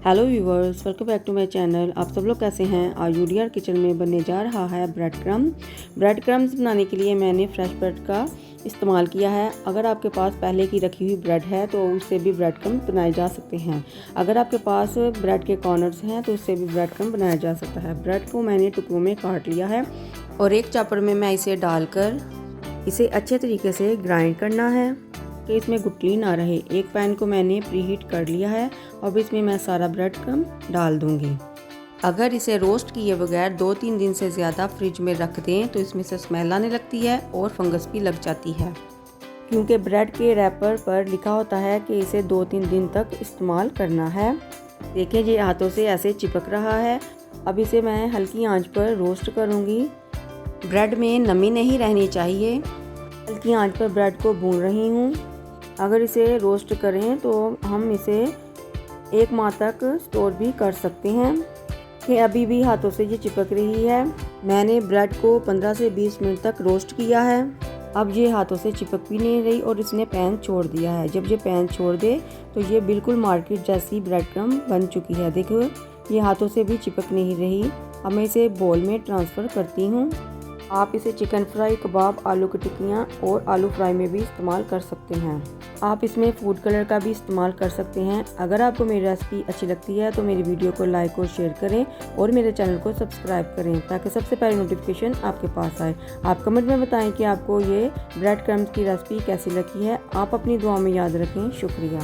Hello viewers, welcome back to my channel. आप सब लोग कैसे हैं। आज यूडीआर किचन में बनने जा रहा है ब्रेड क्रम्स बनाने के लिए मैंने फ्रेश ब्रेड का इस्तेमाल किया है। अगर आपके पास पहले की रखी हुई ब्रेड है तो उससे भी ब्रेड क्रम्स बनाए जा सकते हैं। अगर आपके पास ब्रेड के कॉर्नर्स हैं तो उससे भी ब्रेड क्रम्स बनाया जा सकता है। ब्रेड को मैंने टुकड़ों में काट लिया है और एक चॉपर में मैं इसे डालकर इसे अच्छे तरीके से ग्राइंड करना है कि इसमें गुठली ना रहे। एक पैन को मैंने प्रीहीट कर लिया है और इसमें मैं सारा ब्रेड क्रम्ब डाल दूंगी। अगर इसे रोस्ट किए बगैर 2-3 दिन से ज़्यादा फ्रिज में रख दें तो इसमें से स्मेल आने लगती है और फंगस भी लग जाती है, क्योंकि ब्रेड के रैपर पर लिखा होता है कि इसे 2-3 दिन तक इस्तेमाल करना है। देखें, ये हाथों से ऐसे चिपक रहा है। अब इसे मैं हल्की आंच पर रोस्ट करूँगी। ब्रेड में नमी नहीं रहनी चाहिए। हल्की आंच पर ब्रेड को भून रही हूँ। अगर इसे रोस्ट करें तो हम इसे 1 माह तक स्टोर भी कर सकते हैं। कि अभी भी हाथों से ये चिपक रही है। मैंने ब्रेड को 15 से 20 मिनट तक रोस्ट किया है। अब ये हाथों से चिपक भी नहीं रही और इसने पैन छोड़ दिया है। जब ये पैन छोड़ दे तो ये बिल्कुल मार्केट जैसी ब्रेड क्रम्ब बन चुकी है। देखो, ये हाथों से भी चिपक नहीं रही। अब मैं इसे बोल में ट्रांसफ़र करती हूँ। आप इसे चिकन फ्राई, कबाब, आलू की टिक्कियाँ और आलू फ्राई में भी इस्तेमाल कर सकते हैं। आप इसमें फूड कलर का भी इस्तेमाल कर सकते हैं। अगर आपको मेरी रेसिपी अच्छी लगती है तो मेरी वीडियो को लाइक और शेयर करें और मेरे चैनल को सब्सक्राइब करें ताकि सबसे पहले नोटिफिकेशन आपके पास आए। आप कमेंट में बताएं कि आपको ये ब्रेड क्रम्स की रेसिपी कैसी लगी है। आप अपनी दुआ में याद रखें। शुक्रिया।